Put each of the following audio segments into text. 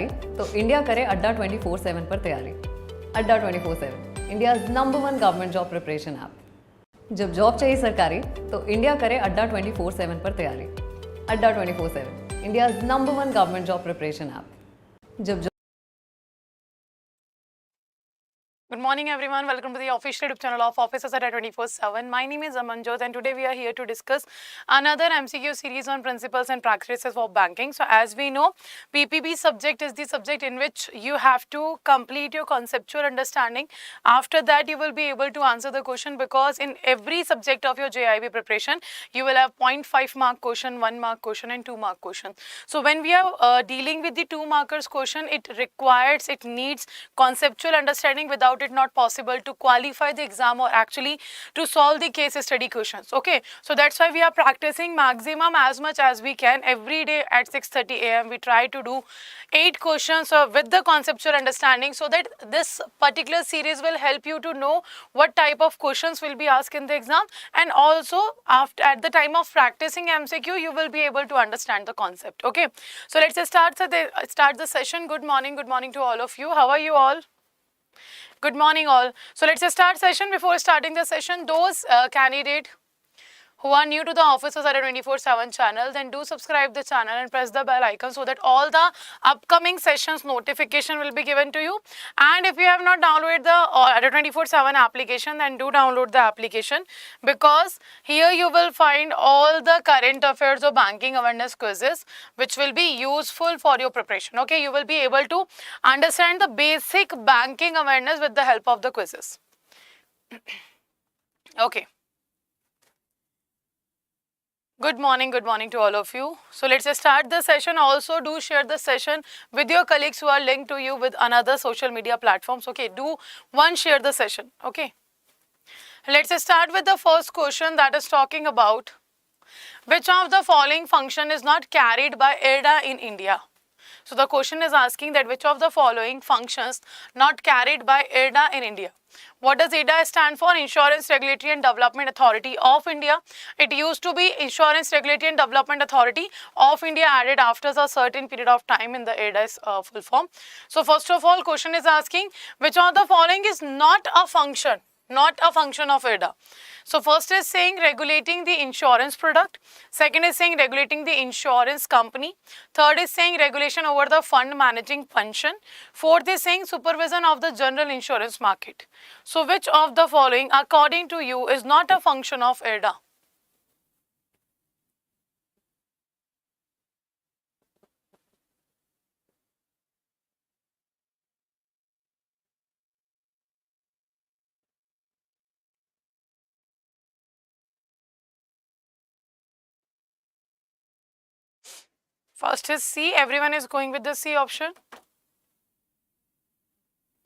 सरकारी तो इंडिया करे अड्डा 24/7 पर तैयारी। अड्डा 24/7 India's number 1 government job preparation app. जब जॉब चाहिए सरकारी तो इंडिया करे अड्डा 24/7 पर तैयारी। अड्डा 24/7 India's number 1 government job preparation app. जब Good morning everyone, welcome to the official YouTube channel of Officers at 24/7. My name is Amanjyot and today we are here to discuss another MCQ series on principles and practices of banking. So as we know, PPB subject is the subject in which you have to complete your conceptual understanding. After that you will be able to answer the question, because in every subject of your JAIIB preparation you will have 0.5 mark question, 1 mark question and 2 mark question. So when we are dealing with the 2 markers question, it needs conceptual understanding. Without it not possible to qualify the exam or actually to solve the case study questions. Okay, so that's why we are practicing maximum as much as we can every day at 6:30 a.m. we try to do 8 questions with the conceptual understanding, so that this particular series will help you to know what type of questions will be asked in the exam, and also at the time of practicing MCQ you will be able to understand the concept. Okay, so let's just start the session. Good morning to all of you. How are you all? Good morning all. So let's just start session. Before starting the session, those candidate who are new to the Officers at 24/7 channel, then do subscribe the channel and press the bell icon so that all the upcoming sessions notification will be given to you. And if you have not downloaded the Adda 24/7 application, then do download the application, because here you will find all the current affairs or banking awareness quizzes which will be useful for your preparation. Okay, you will be able to understand the basic banking awareness with the help of the quizzes. Okay. Good morning to all of you. So let's just start the session. Also do share the session with your colleagues who are linked to you with another social media platforms. Okay, do share the session. Okay, let's just start with the first question, that is talking about which of the following function is not carried by Adda in India. So the question is asking that which of the following functions not carried by Adda in India. What does Adda stand for? Insurance Regulatory and Development Authority of India. It used to be Insurance Regulatory and Development Authority of India, added after a certain period of time in the Adda's full form. So first of all, question is asking which of the following is not a function of Adda. So first is saying regulating the insurance product, second is saying regulating the insurance company, third is saying regulation over the fund managing pension, fourth is saying supervision of the general insurance market. So which of the following according to you is not a function of Adda? First is C. Everyone is going with the C option.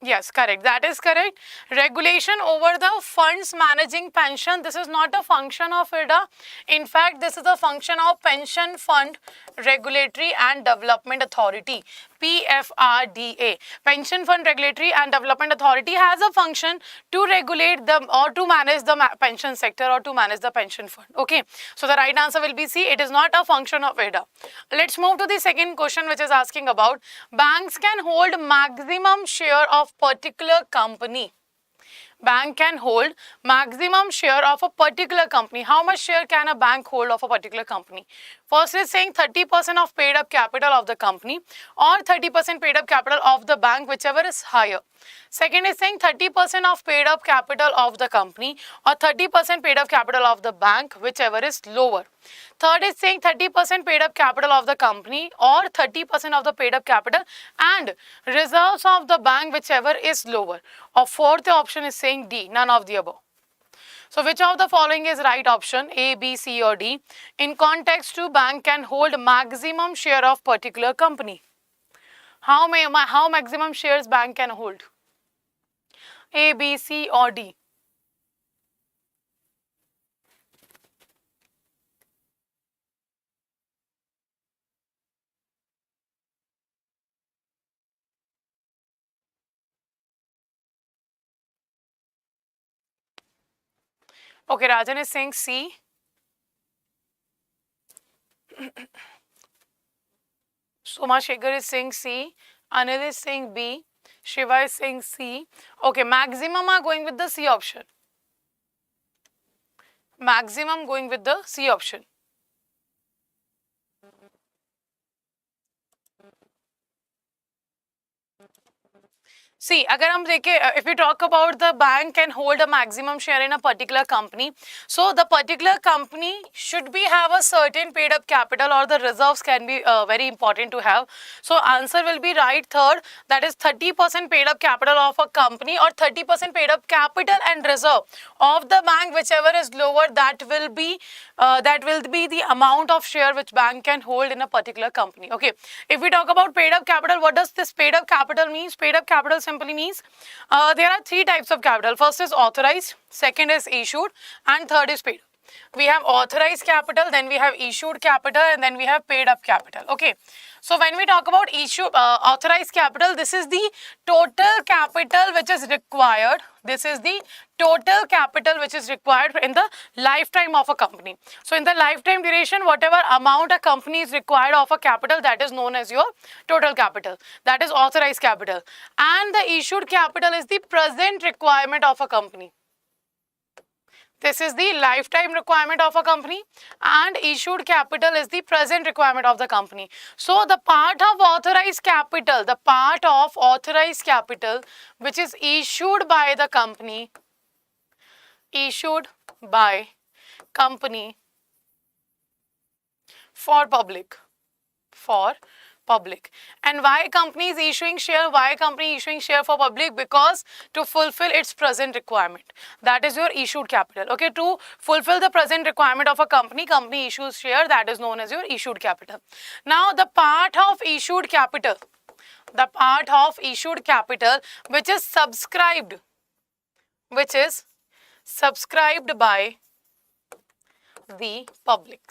Yes, correct. That is correct. Regulation over the funds managing pension. This is not a function of Adda. In fact, this is a function of Pension Fund Regulatory and Development Authority. PFRDA. Pension Fund Regulatory and Development Authority has a function to regulate them or to manage the pension sector or to manage the pension fund. Okay. So the right answer will be C. It is not a function of Adda. Let's move to the second question, which is asking about banks can hold maximum share of particular company. Bank can hold maximum share of a particular company. How much share can a bank hold of a particular company? First is saying 30% of paid up capital of the company or 30% paid up capital of the bank, whichever is higher. Second is saying 30% of paid up capital of the company or 30% paid up capital of the bank, whichever is lower. Third is saying 30% paid up capital of the company or 30% of the paid up capital and reserves of the bank, whichever is lower. Or fourth option is saying D, none of the above. So which of the following is right option? A, B, C or D? In context to bank can hold maximum share of particular company. How maximum shares bank can hold? A, B, C or D? Okay, Rajan is saying C. Soma Shekhar is saying C. Anil is saying B. Shiva is saying C. Okay, maximum are going with the C option. Maximum going with the C option. See, अगर हम देखें, if we talk about the bank can hold a maximum share in a particular company, so the particular company should be have a certain paid up capital, or the reserves can be very important to have. So answer will be right third, that is 30% paid up capital of a company, or 30% paid up capital and reserve of the bank, whichever is lower, that will be the amount of share which bank can hold in a particular company. Okay, if we talk about paid up capital, what does this paid up capital means? Paid up capital simply means there are three types of capital. First is authorized, second is issued, and third is paid. We have authorized capital, then we have issued capital, and then we have paid up capital. Okay, so when we talk about authorized capital, this is the total capital which is required. This is the total capital which is required in the lifetime of a company. So in the lifetime duration, whatever amount a company is required of a capital, that is known as your total capital. That is authorized capital. And the issued capital is the present requirement of a company. This is the lifetime requirement of a company, and issued capital is the present requirement of the company. So the part of authorized capital, which is issued by the company, for public. And why company is issuing share? Why company issuing share for public? Because to fulfill its present requirement. That is your issued capital. Okay, to fulfill the present requirement of a company, company issues share, that is known as your issued capital. Now the part of issued capital, which is subscribed by the public.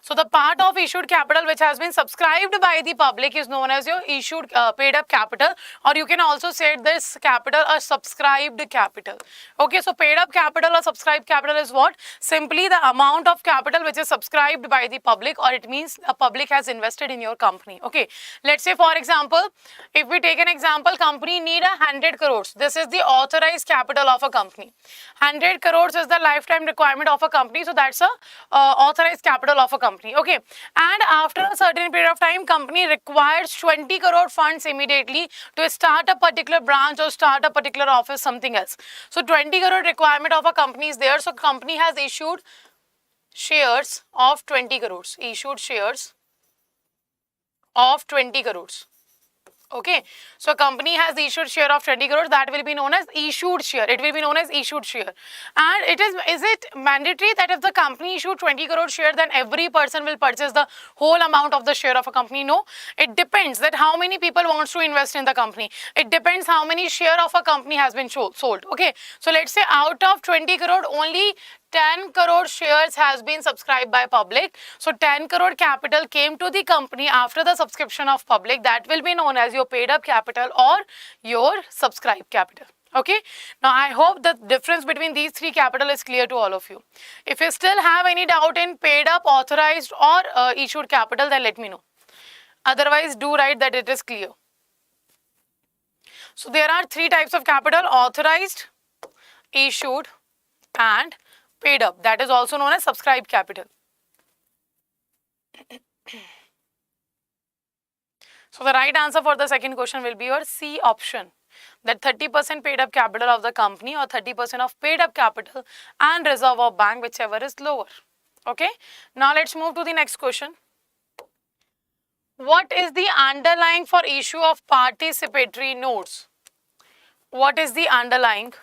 So the part of issued capital which has been subscribed by the public is known as your issued paid up capital, or you can also say this capital a subscribed capital. Okay, so paid up capital or subscribed capital is what? Simply the amount of capital which is subscribed by the public, or it means the public has invested in your company. Okay, let's say for example, if we take an example, company need 100 crores. This is the authorized capital of a company. 100 crores is the lifetime requirement of a company, so that's a authorized capital of a company. Okay, and after a certain period of time, company requires 20 crore funds immediately to start a particular branch or start a particular office, something else. So 20 crore requirement of a company is there, so company has issued shares of 20 crores. Okay, so company has issued share of 20 crores, that will be known as issued share. It will be known as issued share. And is it mandatory that if the company issued 20 crore share, then every person will purchase the whole amount of the share of a company? No, it depends that how many people wants to invest in the company. It depends how many share of a company has been sold. Okay, so let's say out of 20 crore, only 10 crore shares has been subscribed by public. So 10 crore capital came to the company after the subscription of public. That will be known as your paid up capital or your subscribed capital. Okay, now I hope the difference between these three capital is clear to all of you. If you still have any doubt in paid up, authorized or issued capital, then let me know. Otherwise, do write that it is clear. So there are three types of capital: authorized, issued and paid up. That is also known as subscribed capital. So the right answer for the second question will be your C option, that 30% paid up capital of the company or 30% of paid up capital and reserve of bank, whichever is lower. Okay, now let's move to the next question. What is the underlying for issue of participatory notes? What is the underlying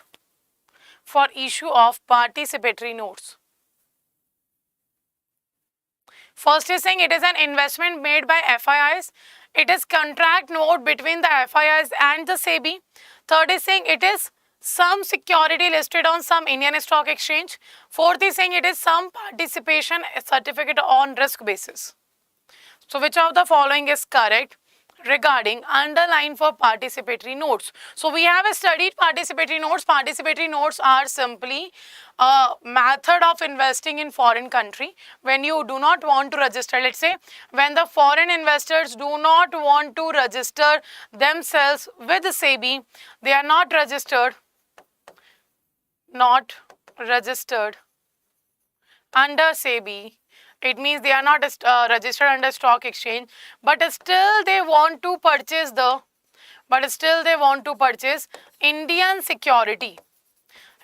for issue of participatory notes? First is saying it is an investment made by FIIs. It is contract note between the FIIs and the SEBI. Third is saying it is some security listed on some Indian stock exchange. Fourth is saying it is some participation certificate on risk basis. So which of the following is correct? regarding underline for participatory notes. So we have studied participatory notes. Participatory notes are simply a method of investing in foreign country when you do not want to register. Let's say when the foreign investors do not want to register themselves with SEBI, they are not registered under SEBI. It means they are not registered under stock exchange, but still they want to purchase Indian security.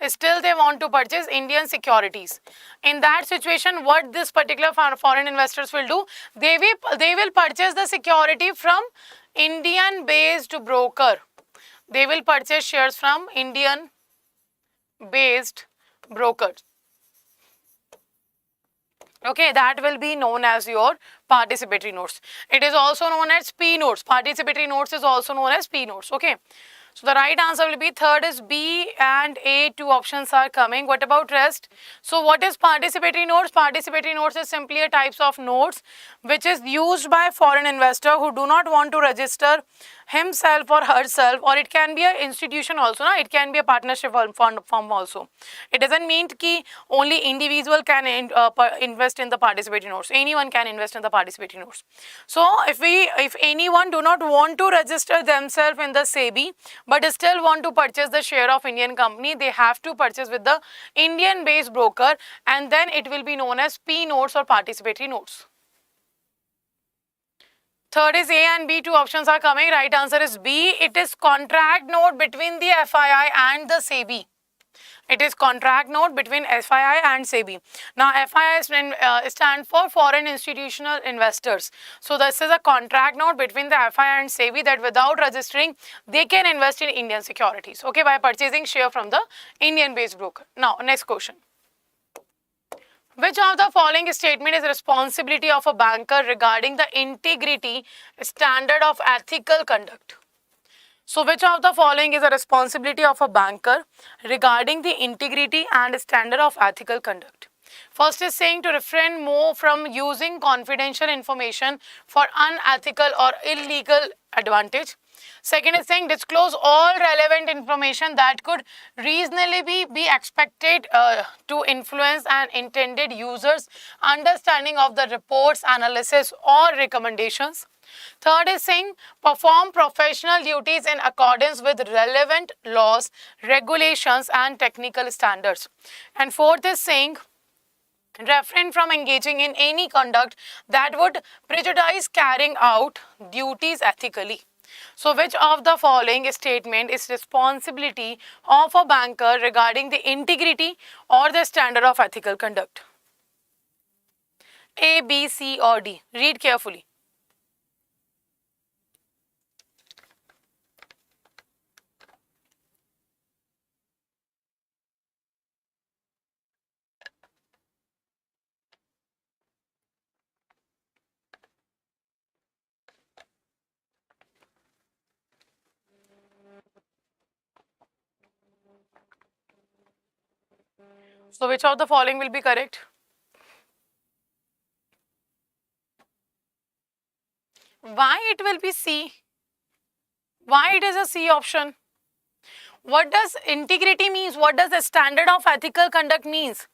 Still they want to purchase Indian securities. In that situation, what this particular foreign investors will do, they will purchase the security from Indian based broker. They will purchase shares from Indian based brokers. Okay, that will be known as your participatory notes. It is also known as P notes. Participatory notes is also known as P notes. Okay. So the right answer will be third is B and A. Two options are coming. What about rest? So what is participatory notes? Participatory notes is simply a types of notes which is used by foreign investor who do not want to register himself or herself, or it can be an institution also. No? It can be a partnership firm also. It doesn't mean that only individual can invest in the participatory notes. Anyone can invest in the participatory notes. So if anyone do not want to register themselves in the SEBI but still want to purchase the share of Indian company, they have to purchase with the Indian based broker, and then it will be known as P notes or participatory notes. Third is A and B. Two options are coming. Right answer is B. It is contract note between the FII and the SEBI. It is contract note between FII and SEBI. Now, FII stands for Foreign Institutional Investors. So, this is a contract note between the FII and SEBI that without registering, they can invest in Indian securities, okay, by purchasing share from the Indian-based broker. Now, next question. Which of the following statement is responsibility of a banker regarding the integrity standard of ethical conduct? So, which of the following is a responsibility of a banker regarding the integrity and standard of ethical conduct? First is saying to refrain more from using confidential information for unethical or illegal advantage. Second is saying disclose all relevant information that could reasonably be expected to influence an intended user's understanding of the reports, analysis or recommendations. Third is saying perform professional duties in accordance with relevant laws, regulations and technical standards. And fourth is saying refrain from engaging in any conduct that would prejudice carrying out duties ethically. So, which of the following statement is responsibility of a banker regarding the integrity or the standard of ethical conduct? A, B, C or D? Read carefully. So, which of the following will be correct? Why it will be C? Why it is a C option? What does integrity means? What does the standard of ethical conduct means?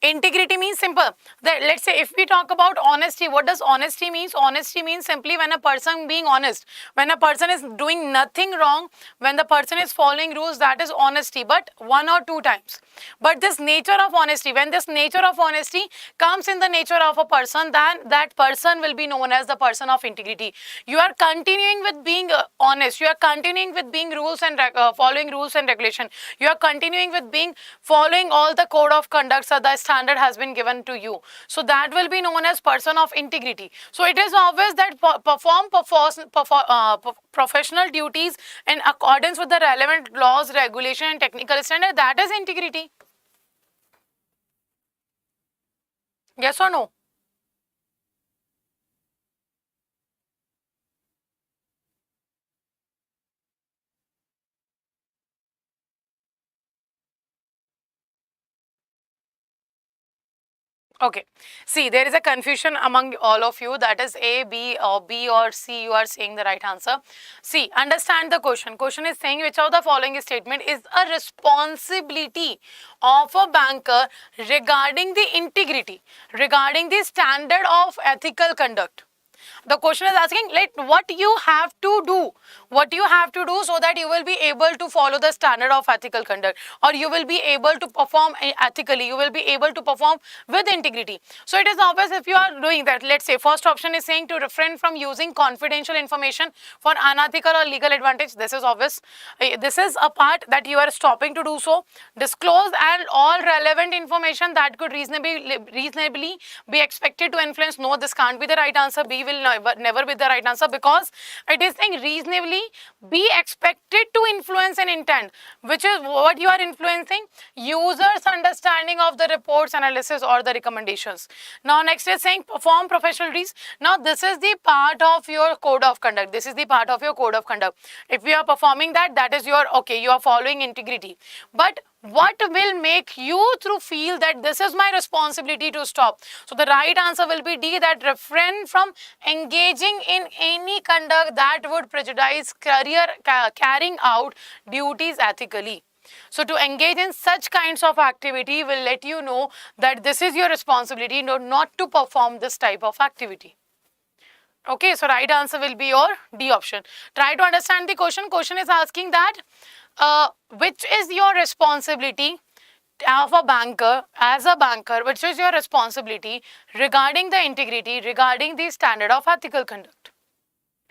Integrity means simple. Let's say if we talk about honesty, what does honesty means? Honesty means simply when a person being honest. When a person is doing nothing wrong, when the person is following rules, that is honesty, but one or two times. But this nature of honesty, when this nature of honesty comes in the nature of a person, then that person will be known as the person of integrity. You are continuing with being honest. You are continuing with being rules and following rules and regulation. You are continuing with being following all the code of conduct, so the standard has been given to you. So that will be known as person of integrity. So it is obvious that perform professional duties in accordance with the relevant laws, regulation and technical standard, that is integrity. Yes or no? Okay. See, there is a confusion among all of you. That is A, B or C. You are saying the right answer. See, understand the question. Question is saying which of the following statement is a responsibility of a banker regarding the integrity, regarding the standard of ethical conduct. The question is asking what you have to do, so that you will be able to follow the standard of ethical conduct, or you will be able to perform ethically, you will be able to perform with integrity. So it is obvious if you are doing that. Let's say first option is saying to refrain from using confidential information for unethical or legal advantage. This is obvious. This is a part that you are stopping to do so. Disclose and all relevant information that could reasonably be expected to influence. No, this can't be the right answer. B will never be the right answer, because it is saying reasonably be expected to influence an intent, which is what you are influencing: users' understanding of the reports, analysis, or the recommendations. Now next is saying perform professional duties. Now this is the part of your code of conduct. This is the part of your code of conduct. If you are performing that, that is your okay, you are following integrity. But what will make you to feel that this is my responsibility to stop? So the right answer will be D, that refrain from engaging in any conduct that would prejudice carrying out duties ethically. So to engage in such kinds of activity will let you know that this is your responsibility, not to perform this type of activity. Okay, so right answer will be your D option. Try to understand the question. Question is asking that which is your responsibility of a banker, as a banker, which is your responsibility regarding the integrity, regarding the standard of ethical conduct.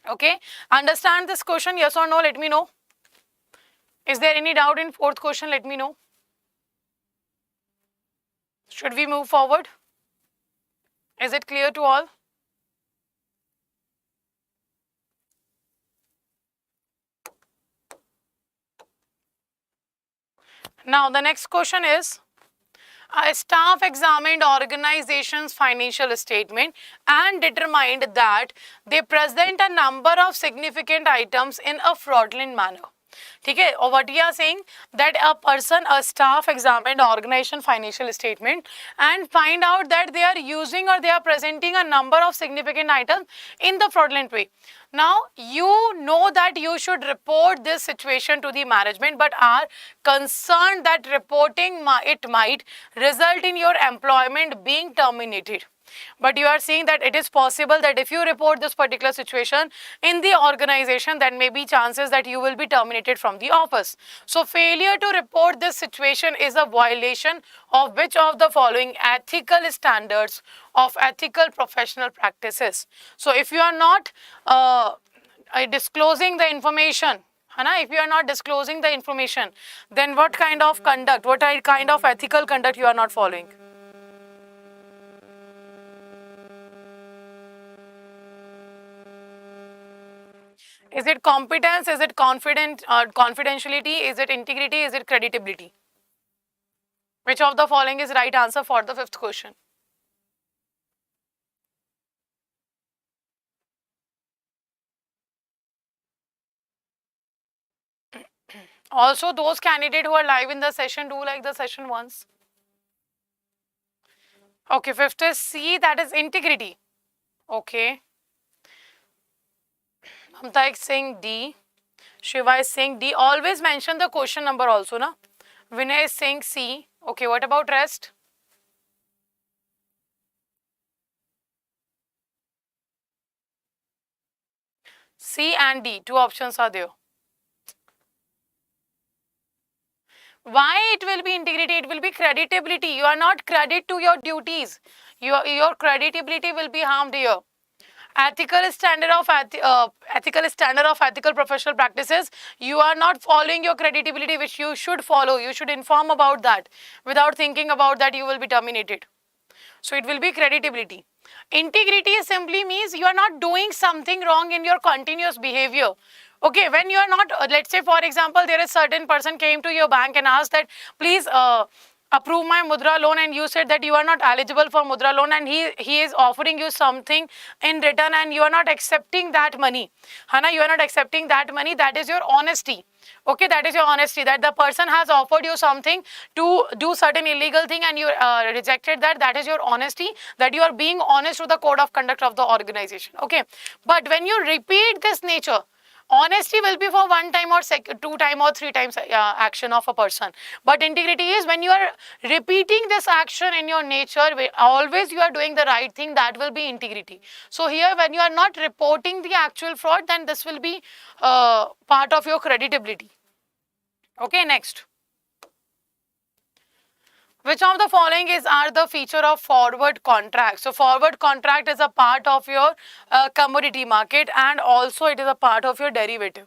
Okay, understand this question, yes or no? Let me know. Is there any doubt in fourth question? Let me know. Should we move forward? Is it clear to all? Now the next question is, a staff examined organization's financial statement and determined that they present a number of significant items in a fraudulent manner. Okay, or what we are saying, that a staff examined organization financial statement and find out that they are using or they are presenting a number of significant items in the fraudulent way. Now, you know that you should report this situation to the management, but are concerned that reporting it might result in your employment being terminated. But you are seeing that it is possible that if you report this particular situation in the organization, then may be chances that you will be terminated from the office. So failure to report this situation is a violation of which of the following ethical standards of ethical professional practices? So if you are not disclosing the information, if you are not disclosing the information, then what kind of conduct, what kind of ethical conduct you are not following? Is it competence? Is it confidentiality? Is it integrity? Is it creditability? Which of the following is right answer for the fifth question? Also, those candidates who are live in the session, do like the session once. Okay, fifth is C, that is integrity. Okay. Mamta is saying D. Shiva is saying D. Always mention the question number also, na? Vinay is saying C. Okay, what about rest? C and D, two options are there. Why it will be integrity? It will be creditability. You are not credit to your duties. Your creditability will be harmed here. Ethical standard of ethical professional practices, you are not following your creditability, which you should follow. You should inform about that. Without thinking about that, you will be terminated. So it will be creditability. Integrity simply means you are not doing something wrong in your continuous behavior. Okay, when you are not, let's say for example, there is certain person came to your bank and asked that, please approve my mudra loan and you said that you are not eligible for mudra loan, and he is offering you something in return and you are not accepting that money, Hana, you are not accepting that money, that is your honesty. Okay, that is your honesty, that the person has offered you something to do certain illegal thing and you rejected that. That is your honesty, that you are being honest to the code of conduct of the organization. Okay, but when you repeat this nature, honesty will be for one time or two time or three times action of a person, but integrity is when you are repeating this action in your nature, always you are doing the right thing, that will be integrity. So here when you are not reporting the actual fraud, then this will be part of your creditability. Okay, next. Which of the following are the feature of forward contract? So forward contract is a part of your commodity market, and also it is a part of your derivative.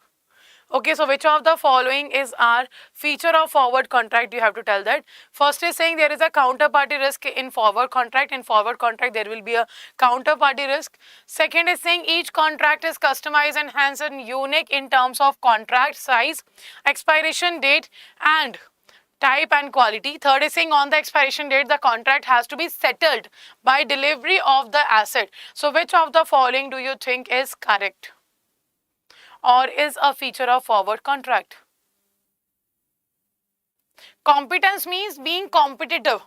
Okay, so which of the following is our feature of forward contract? You have to tell that. First is saying there is a counterparty risk in forward contract. In forward contract, there will be a counterparty risk. Second is saying each contract is customized and hence unique in terms of contract size, expiration date, and type and quality. Third is saying on the expiration date, the contract has to be settled by delivery of the asset. So which of the following do you think is correct or is a feature of forward contract? Competence means being competitive,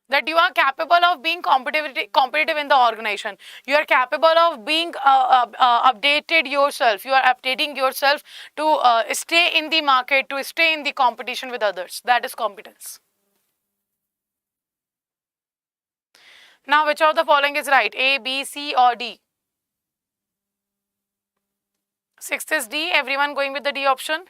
that you are capable of being competitive in the organization. You are capable of being updated yourself. You are updating yourself to stay in the market, to stay in the competition with others. That is competence. Now, which of the following is right? A, B, C or D? Sixth is D. Everyone going with the D option?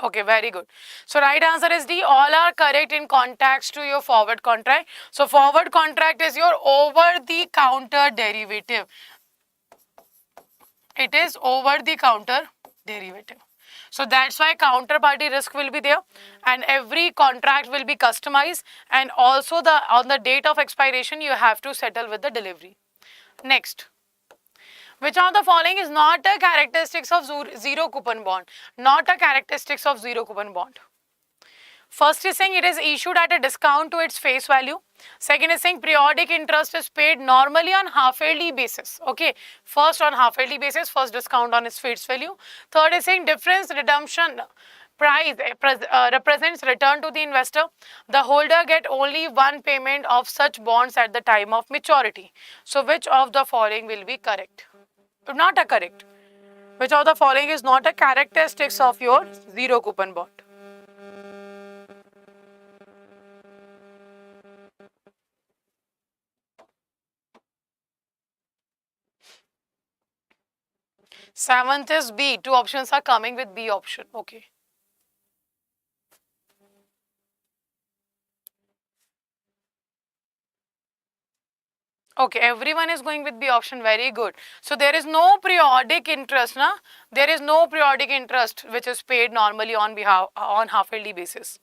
Okay, very good. So right answer is D. All are correct in context to your forward contract. So forward contract is your over the counter derivative. It is over the counter derivative. So that's why counterparty risk will be there, and every contract will be customized, and also on the date of expiration you have to settle with the delivery. Next. Which of the following is not a characteristics of zero coupon bond? Not a characteristics of zero coupon bond. First is saying it is issued at a discount to its face value. Second is saying periodic interest is paid normally on half-yearly basis. Okay, first on half-yearly basis, first discount on its face value. Third is saying difference redemption price represents return to the investor. The holder get only one payment of such bonds at the time of maturity. So which of the following will be correct? Not a correct. Which of the following is not a characteristics of your zero coupon bond? Seventh is B. Two options are coming with B option. Okay. Okay, everyone is going with B option. Very good. So there is no periodic interest, na? There is no periodic interest which is paid normally on half-yearly basis.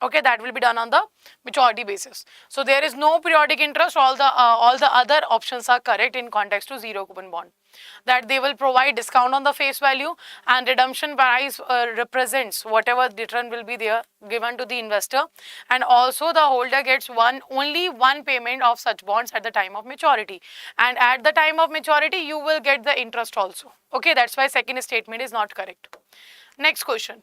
Okay, that will be done on the maturity basis. So there is no periodic interest. All the other options are correct in context to zero coupon bond. That they will provide discount on the face value, and redemption price represents whatever return will be there given to the investor, and also the holder gets only one payment of such bonds at the time of maturity, and at the time of maturity you will get the interest also. Okay, that's why second statement is not correct. Next question.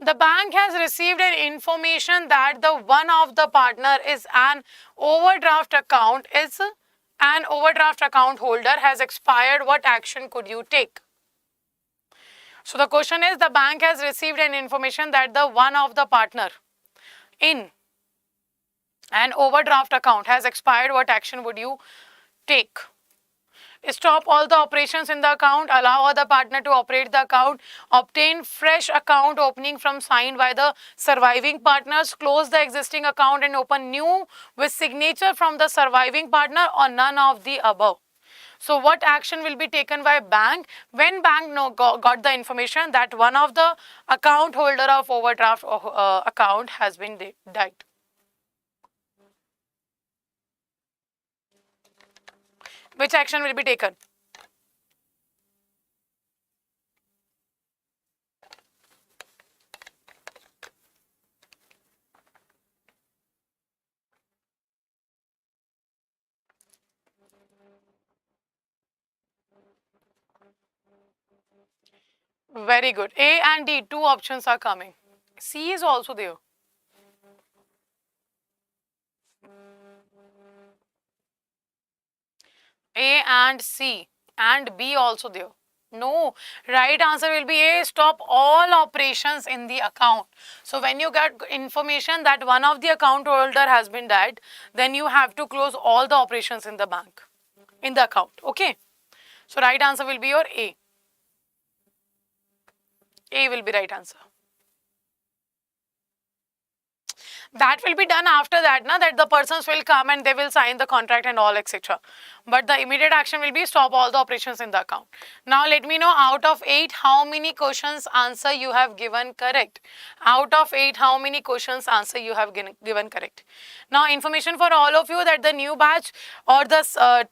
The bank has received an information that the one of the partner is an overdraft account holder has expired. What action could you take? So the question is, the bank has received an information that the one of the partner in an overdraft account has expired. What action would you take? Stop all the operations in the account, allow other partner to operate the account, obtain fresh account opening from signed by the surviving partners, close the existing account and open new with signature from the surviving partner, or none of the above. So what action will be taken by bank when bank got the information that one of the account holder of overdraft account has been died? Which action will be taken? Very good. A and D, two options are coming. C is also there. A and C and B also there. No, right answer will be A. Stop all operations in the account. So when you get information that one of the account holder has been dead, then you have to close all the operations in the bank, in the account. Okay. So right answer will be your A. A will be right answer. That will be done after that, na, that the persons will come and they will sign the contract and all, etc. But the immediate action will be stop all the operations in the account. Now let me know, out of 8, how many questions answer you have given correct? Out of 8, how many questions answer you have given correct? Now information for all of you that the new batch or the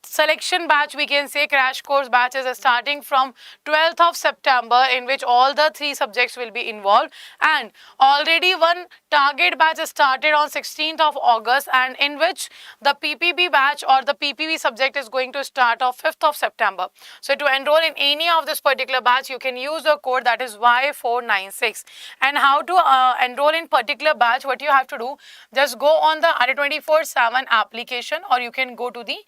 selection batch, we can say crash course batch, is starting from 12th of September, in which all the 3 subjects will be involved, and already one target batch is started on 16th of August, and in which the PPB batch or the PPB subject is going to start on 5th of September. So to enroll in any of this particular batch, you can use the code that is Y496. And how to enroll in particular batch, what you have to do, just go on the Adda 24/7 application, or you can go to the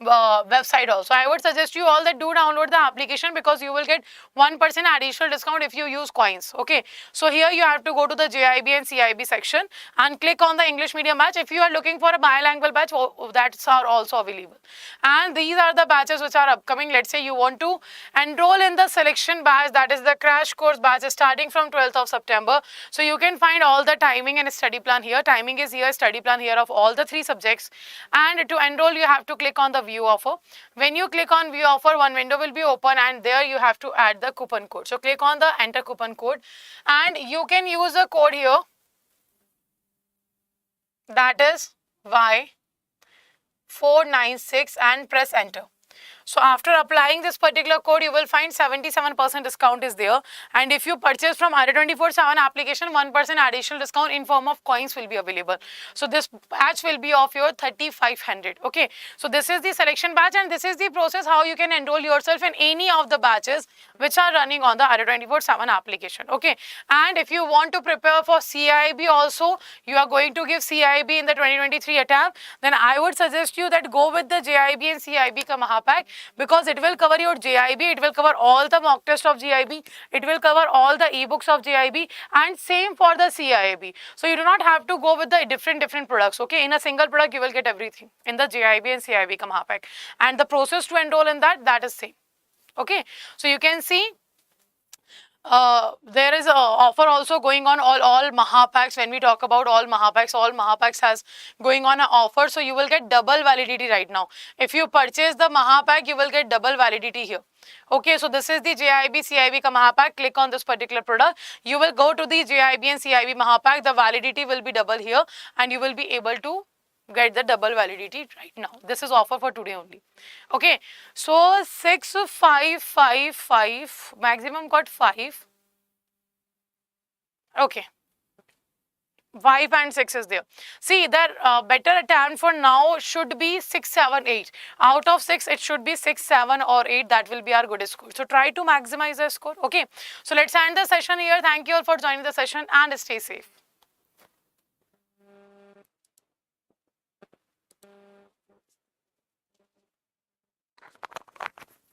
website also. I would suggest you all that do download the application, because you will get 1% additional discount if you use coins. Okay, so here you have to go to the JAIIB and CAIIB section and click on the English medium batch. If you are looking for a bilingual batch, that's are also available. And these are the batches which are upcoming. Let's say you want to enroll in the selection batch, that is the crash course batch, starting from 12th of September. So you can find all the timing and study plan here. Timing is here, study plan here of all the 3 subjects. And to enroll, you have to click on the view offer. When you click on view offer, one window will be open, and there you have to add the coupon code. So click on the enter coupon code, and you can use the code here, that is Y496, and press enter. So after applying this particular code, you will find 77% discount is there. And if you purchase from Adda 24/7 application, 1% additional discount in form of coins will be available. So this batch will be of your 3500. Okay. So this is the selection batch, and this is the process how you can enroll yourself in any of the batches which are running on the Adda 24/7 application. Okay. And if you want to prepare for CAIIB also, you are going to give CAIIB in the 2023 attempt, then I would suggest you that go with the JAIIB and CAIIB ka Mahapack, because it will cover your JAIIB, it will cover all the mock test of JAIIB, it will cover all the ebooks of JAIIB, and same for the CAIIB. So you do not have to go with the different products. Okay, in a single product you will get everything in the JAIIB and CAIIB ka Mahapack, and the process to enroll in that is same. Okay, so you can see there is a offer also going on all Mahapacks. When we talk about all Mahapacks has going on an offer. So you will get double validity right now. If you purchase the Mahapack, you will get double validity here. Okay, so this is the JAIIB CAIIB ka Mahapack. Click on this particular product. You will go to the JAIIB and CAIIB Mahapack. The validity will be double here, and you will be able to get the double validity right now. This is offer for today only. Okay, so 6, 5, 5, 5, maximum got 5. Okay, 5 and 6 is there. See, the better attempt for now should be 6, 7, 8. Out of 6, it should be 6, 7 or 8. That will be our good score. So try to maximize the score. Okay, so let's end the session here. Thank you all for joining the session, and stay safe.